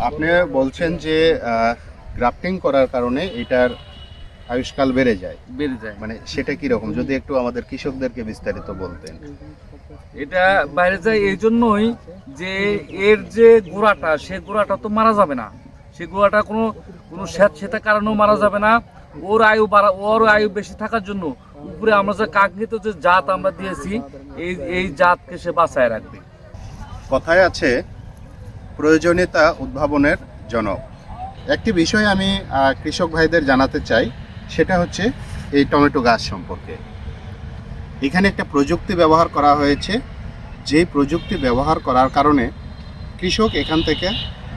আপনি বলছেন যে গ্রাফটিং করার কারণে এটার আয়ুষ্কাল বেড়ে যায়। মানে সেটা কি রকম, যদি একটু আমাদের কৃষকদেরকে বিস্তারিত বলতেন। এটা বাইরে যায় এই জন্যই যে এর যে গোড়াটা, সে গোড়াটা তো মারা যাবে না। সে গোড়াটা কোনো স্যাঁতসেঁতে কারণেও মারা যাবে না। ওর আয়ু বেশি থাকার জন্য উপরে আমরা যে কাঙ্ক্ষিত যে জাত আমরা দিয়েছি, এই জাতকে সে বাঁচায় রাখবে। কথায় আছে প্রয়োজনীয়তা উদ্ভাবনের জনক। একটি বিষয় আমি কৃষক ভাইদের জানাতে চাই, সেটা হচ্ছে এই টমেটো গাছ সম্পর্কে। এখানে একটা প্রযুক্তি ব্যবহার করা হয়েছে, যে প্রযুক্তি ব্যবহার করার কারণে কৃষক এখান থেকে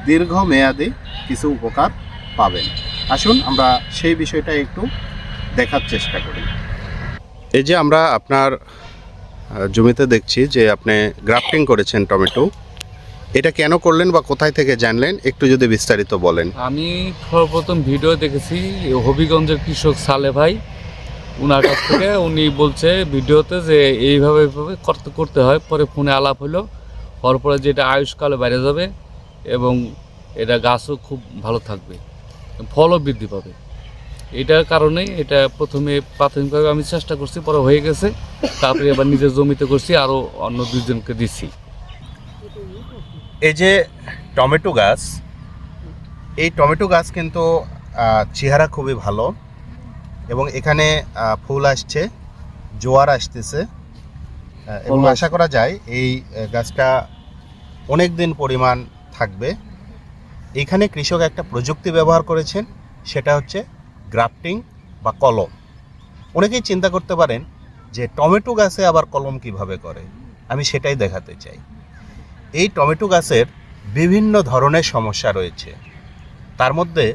দীর্ঘমেয়াদী কিছু উপকার পাবেন। আসুন আমরা সেই বিষয়টা একটু দেখার চেষ্টা করি। এই যে আমরা আপনার জমিতে দেখছি যে আপনি গ্রাফটিং করেছেন টমেটো, এটা কেন করলেন বা কোথায় থেকে জানলেন, একটু যদি বিস্তারিত বলেন। আমি সর্বপ্রথম ভিডিও দেখেছি হবিগঞ্জের কৃষক সালে ভাই, ওনার কাছ থেকে। উনি বলছে ভিডিওতে যে এইভাবে করতে হয়। পরে ফোনে আলাপ হওয়ার পরে যেটা আয়ুষ্কালে বাইরে যাবে এবং এটা গাছও খুব ভালো থাকবে, ফলও বৃদ্ধি পাবে। এটার কারণেই এটা প্রথমে প্রাথমিকভাবে আমি চেষ্টা করছি, পরে হয়ে গেছে। তারপরে এবার নিজের জমিতে করছি, আরও অন্য দুইজনকে দিচ্ছি। এই যে টমেটো গাছ, এই টমেটো গাছ কিন্তু চেহারা খুবই ভালো এবং এখানে ফুল আসছে, জোয়ার আসতেছে এবং আশা করা যায় এই গাছটা অনেক দিন পরিমাণ থাকবে। এখানে কৃষক একটা প্রযুক্তি ব্যবহার করেছেন, সেটা হচ্ছে গ্রাফটিং বা কলম। অনেকেই চিন্তা করতে পারেন যে টমেটো গাছে আবার কলম কিভাবে করে, আমি সেটাই দেখাতে চাই। এই টমেটো গাছের বিভিন্ন ধরনের সমস্যা রয়েছে, তার মধ্যে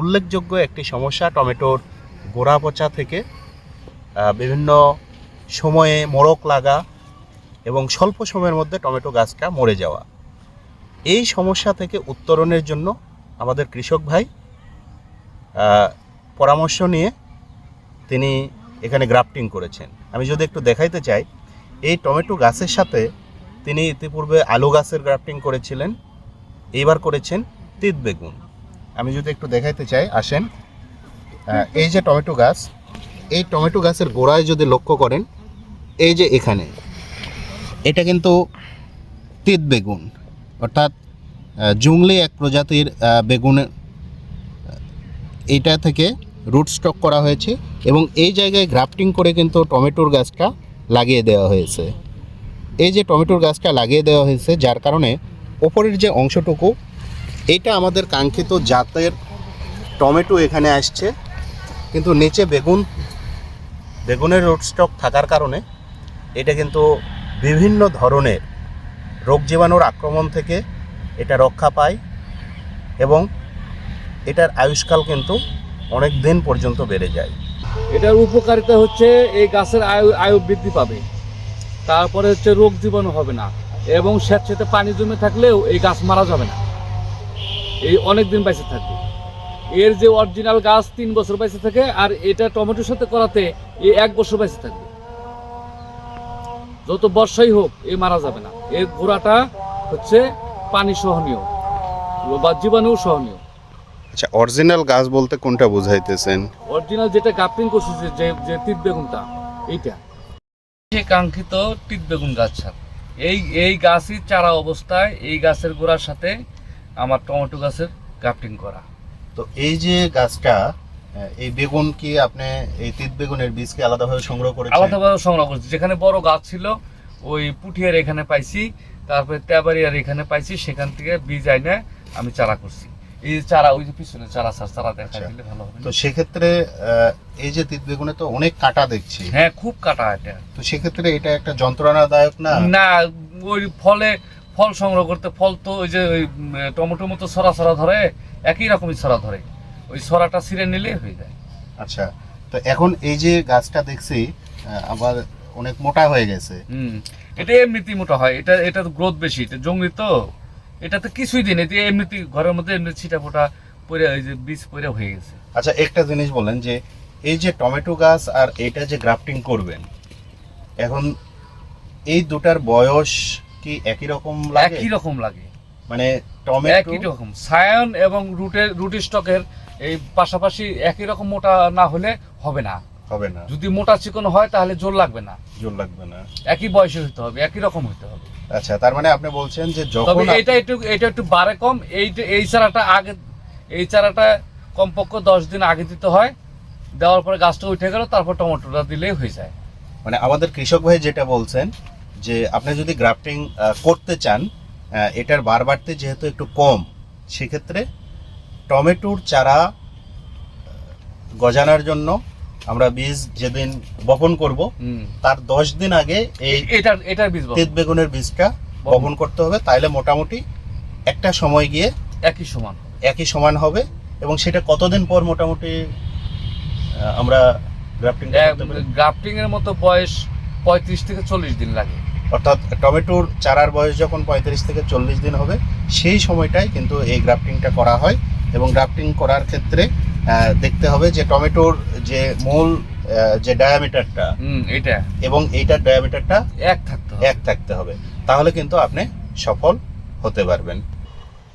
উল্লেখযোগ্য একটি সমস্যা টমেটোর গোড়া পচা থেকে বিভিন্ন সময়ে মোড়ক লাগা এবং স্বল্প সময়ের মধ্যে টমেটো গাছটা মরে যাওয়া। এই সমস্যা থেকে উত্তরণের জন্য আমাদের কৃষক ভাই পরামর্শ নিয়ে তিনি এখানে গ্রাফটিং করেছেন। আমি যদি একটু দেখাইতে চাই, এই টমেটো গাছের সাথে তিনি ইতিপূর্বে আলু গাছের গ্রাফটিং করেছিলেন, এইবার করেছেন তিত বেগুন। আমি যদি একটু দেখাইতে চাই, আসেন। এই যে টমেটো গাছ, এই টমেটো গাছের গোড়ায় যদি লক্ষ্য করেন, এই যে এখানে এটা কিন্তু তিত বেগুন, অর্থাৎ জুংলি এক প্রজাতির বেগুন। এইটা থেকে রুট স্টক করা হয়েছে এবং এই জায়গায় গ্রাফটিং করে কিন্তু টমেটোর গাছটা লাগিয়ে দেওয়া হয়েছে। এই যে টমেটোর গাছটা লাগিয়ে দেওয়া হয়েছে, যার কারণে ওপরের যে অংশটুকু, এইটা আমাদের কাঙ্ক্ষিত জাতের টমেটো এখানে আসছে, কিন্তু নিচে বেগুনের রুট স্টক থাকার কারণে এটা কিন্তু বিভিন্ন ধরনের রোগ জীবাণুর আক্রমণ থেকে এটা রক্ষা পায় এবং এটার আয়ুষ্কাল কিন্তু অনেক দিন পর্যন্ত বেড়ে যায়। এটার উপকারিতা হচ্ছে এই গাছের আয়ু বৃদ্ধি পাবে, তারপরে হচ্ছে রোগ জীবাণু হবে না এবং স্যাঁতসেঁতে পানি জমে থাকলেও এই গাছ মারা যাবে না, এই অনেক দিন বেঁচে থাকবে। এর যে অরিজিনাল গাছ 3 বছর বেঁচে থাকে, আর এটা টমেটোর সাথে করাতে এই 1 বছর বেঁচে থাকবে। যত বর্ষাই হোক এই মারা যাবে না। এর গোড়াটা হচ্ছে পানি সহনীয় বা জীবাণু সহনীয়। আচ্ছা, অরিজিনাল গাছ বলতে কোনটা বুঝাইতেছেন? অরিজিনাল যেটা গ্রাফটিং করছে, যে তিত বেগুনটা, এইটা সে কাঙ্ক্ষিত তিত বেগুন গাছ। এই গাছই চারা অবস্থায় এই গাছের গোড়ার সাথে আমার টমেটো গাছের গ্রাফটিং করা। তো এই যে গাছটা, এই বেগুন কি আপনি এই তিত বেগুনের বীজকে আলাদাভাবে সংগ্রহ করেছেন? আলাদাভাবে সংগ্রহ করেছি। যেখানে বড় গাছ ছিল ওই পুঠিয়ার এখানে পাইছি, তারপরে তেবাড়িয়ার এখানে পাইছি, সেখান থেকে বীজ আইনে আমি চারা করছি। এই চারা ওই যে পিছনে চারা দেখা দিলে ভালো হবে। তো সেক্ষেত্রে এই যে তিত বেগুনে তো অনেক কাটা দেখছি। হ্যাঁ, খুব কাটা এটা। তো সেক্ষেত্রে এটা একটা যন্ত্রণাদায়ক না? না, ওই ফল সংগ্রহ করতে, ফল তো ওই যে ওই টমেটোর মতো ছড়া ধরে, একই রকমই ছড়া ধরে, ওই ছড়াটা ছিঁড়ে নিলে হয়ে যায়। আচ্ছা, তো এখন এই যে গাছটা দেখছি আবার অনেক মোটা হয়ে গেছে। এটা এমনিতেই মোটা হয়, এটা তো গ্রোথ বেশি, এটা জঙ্গলি তো, এটাতে কিছুই দিন, এটা এমনিতেই ঘরের মধ্যে এমনি ছিটা ফোটা পরে, ওই যে বীজ পরে হয়ে গেছে। আচ্ছা, একটা জিনিস বলেন যে এই যে টমেটো গাছ আর এটা যে গ্রাফটিং করবেন, এখন এই দুটার বয়স কি একই রকম লাগে? একই রকম লাগে। মানে টমেটো একই রকম সায়ন এবং রুট স্টকের এই পাশাপাশি একই রকম মোটা না হলে হবে না। হবে না, যদি মোটা চিকন হয় তাহলে জোর লাগবে না, জোর লাগবে না। একই বয়সে হতে হবে, একই রকম হতে হবে। আচ্ছা, তার মানে আপনি বলছেন যে তবে যখন এটা একটু বাড়ে কম। এই চারাটা কমপক্ষে 10 দিন আগে দিতে হয়, দেওয়ার পরে গাছটা উঠে গেল, তারপর টমেটোটা দিলেই হয়ে যায়। মানে আমাদের কৃষক ভাই যেটা বলছেন যে আপনি যদি গ্রাফটিং করতে চান, এটার বাড়তে যেহেতু একটু কম, সেক্ষেত্রে টমেটোর চারা গজানোর জন্য আমরা বীজ যেদিন বপন করব তার 10 দিন আগে এই এটার বীজ তিত বেগুনের বীজটা বপন করতে হবে। তাইলে মোটামুটি একটা সময় গিয়ে একই সমান হবে। এবং সেটা কতদিন পর মোটামুটি আমরা গ্রাফটিং এর মতো বয়স 35 থেকে 40 দিন লাগে। অর্থাৎ টমেটোর চারার বয়স যখন 35 থেকে 40 দিন হবে, সেই সময়টাই কিন্তু এই গ্রাফটিংটা করা হয়। এবং গ্রাফটিং করার ক্ষেত্রে দেখতে হবে যে টমেটোর যে মূল যে ডায়ামিটারটা এটা এবং এইটার ডায়ামিটারটা এক থাকতে হবে, তাহলে কিন্তু আপনি সফল হতে পারবেন।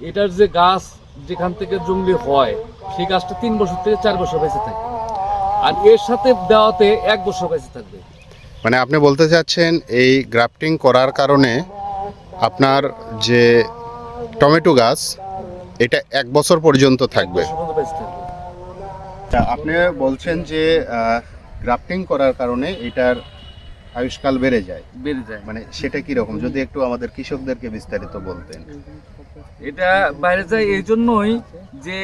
এটার যে গাছ যেখান থেকে জঙ্গলি হয়, সেই গাছটা 3 বছর থেকে 4 বছর বেঁচে থাকে, আর এর সাথে দেওয়াতে 1 বছর বেঁচে থাকবে। মানে আপনি বলতে চাচ্ছেন এই গ্রাফটিং করার কারণে আপনার যে টমেটো গাছ এটা 1 বছর পর্যন্ত থাকবে। আপনি বলছেন যে গ্রাফটিং করার কারণে এটার আয়ুষ্কাল বেড়ে যায়। মানে সেটা কি রকম, যদি একটু আমাদের কৃষকদেরকে বিস্তারিত বলতেন। এটা বাইরে যায় এই জন্যই যে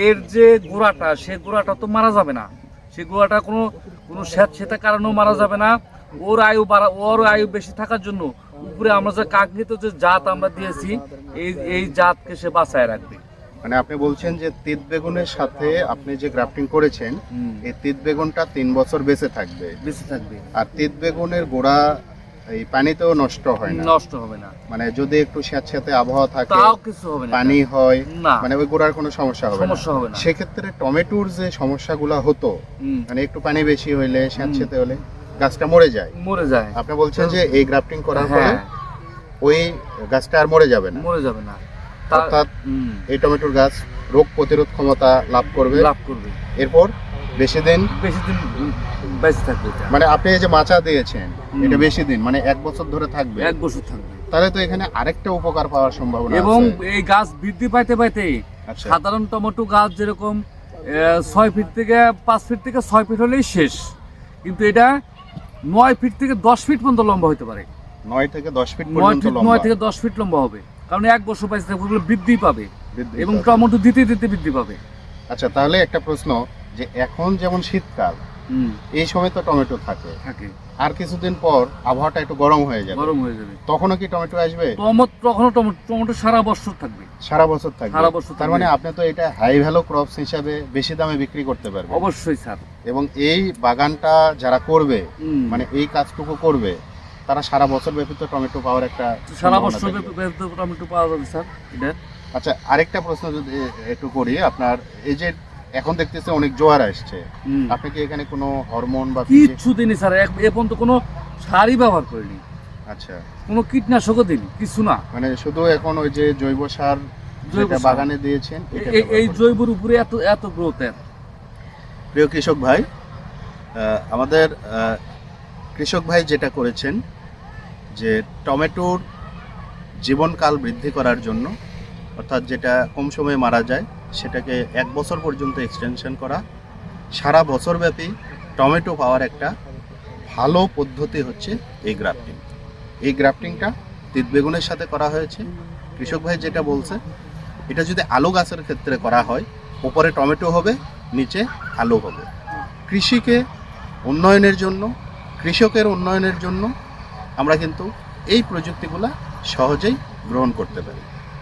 এর যে গোড়াটা, সে গোড়াটা তো মারা যাবে না, সে গোড়াটা কোনো স্যাঁতস্যাঁতে কারণেও মারা যাবে না। ওর আয়ু বেশি থাকার জন্য উপরে আমরা যে কাঙ্ক্ষিত যে জাত আমরা দিয়েছি, এই জাতকে সে বাঁচায় রাখবে। মানে আপনি বলছেন যে তিত বেগুনের সাথে আপনি যে গ্রাফটিং করেছেন, এই তিত বেগুনটা 3 বছর বেঁচে থাকবে। আর তিত বেগুনের গোড়া এই পানিতেও নষ্ট হবে না। মানে যদি একটু স্যাঁতস্যাঁতে আবহাওয়া থাকে, তাও কিছু হবে না, পানি হয় না, মানে ওই গোড়ার কোনো সমস্যা হবে না। সেক্ষেত্রে টমেটোর যে সমস্যাগুলো হতো, মানে একটু পানি বেশি হইলে, স্যাঁতস্যাঁতে হলে গাছটা মরে যায়। আপনি বলছেন যে এই গ্রাফটিং করার পরে ওই গাছটা আর মরে যাবে না। অর্থাৎ এই টমেটোর গাছ রোগ প্রতিরোধ ক্ষমতা লাভ করবে। এরপর বেশি দিন বেঁচে থাকবে। মানে আপনি এই যে মাচা দিয়েছেন, এটা বেশি দিন, মানে 1 বছর ধরে থাকবে। তাহলে তো এখানে আরেকটা উপকার পাওয়ার সম্ভাবনা আছে। এবং এই গাছ বৃদ্ধি পাইতে সাধারণ টমেটো গাছ যেরকম 6 ফিট থেকে 5 ফিট থেকে 6 ফিট হলেই শেষ, কিন্তু এটা 9 ফিট থেকে 10 ফিট পর্যন্ত লম্বা হতে পারে। 9 থেকে 10 ফিট পর্যন্ত লম্বা। 9 থেকে 10 ফিট লম্বা হবে, কারণ 1 বছর বেঁচে থাকবে, বৃদ্ধি পাবে এবং টমেটো দিতে বৃদ্ধি পাবে। আচ্ছা, তাহলে একটা প্রশ্ন, যে এখন যেমন শীতকাল, এই সময় তো টমেটো থাকে, আর কিছুদিন পর আবহাওয়াটা একটু গরম হয়ে যাবে, তখনও কি টমেটো আসবে? তখনও টমেটো সারা বছর থাকবে। তার মানে আপনি তো এটা হাই ভ্যালু ক্রপস হিসাবে বেশি দামে বিক্রি করতে পারবেন। অবশ্যই স্যার। এবং এই বাগানটা যারা করবে, মানে এই কাজটুকু করবে, তারা সারা বছর ব্যাপী তো টমেটো পাওয়ার একটা টমেটো পাওয়া যাবে স্যার। আচ্ছা, আরেকটা প্রশ্ন যদি একটু করি, আপনার এই যে এখন দেখতেছে অনেক জোয়ার আসছে, আপনি কি এখানে কোনো হরমোন বা কিছু দিনই স্যার, এ পর্যন্ত কোনো সারই ব্যবহার করিনি। আচ্ছা, কোনো কীটনাশকও দিইনি, কিছু না, মানে শুধু এখন ওই যে জৈব সার যেটা বাগানে দিয়েছেন, এই জৈবর উপরে এত গ্রোথ। প্রিয় কৃষক ভাই, আমাদের কৃষক ভাই যেটা করেছেন যে টমেটোর জীবনকাল বৃদ্ধি করার জন্য, অর্থাৎ যেটা কম সময়ে মারা যায় সেটাকে 1 বছর পর্যন্ত এক্সটেনশন করা, সারা বছর ব্যাপী টমেটো পাওয়ার একটা ভালো পদ্ধতি হচ্ছে এই গ্রাফটিং। এই গ্রাফটিংটা তিত বেগুনের সাথে করা হয়েছে। কৃষক ভাই যেটা বলছে, এটা যদি আলু গাছের ক্ষেত্রে করা হয়, উপরে টমেটো হবে, নিচে আলু হবে। কৃষিকে উন্নয়নের জন্য, কৃষকের উন্নয়নের জন্য আমরা কিন্তু এই প্রযুক্তিগুলো সহজেই গ্রহণ করতে পারি।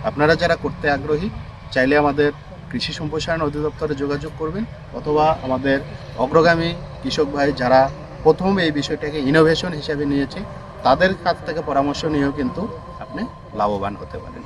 আপনারা যারা করতে আগ্রহী, চাইলে আমাদের কৃষি সম্প্রসারণ অধিদপ্তরে যোগাযোগ করবেন, অথবা আমাদের অগ্রগামী কৃষক ভাই যারা প্রথম এই বিষয়টাকে ইনোভেশন হিসেবে নিয়েছে, তাদের কাছ থেকে পরামর্শ নিয়েও কিন্তু আপনি লাভবান হতে পারেন।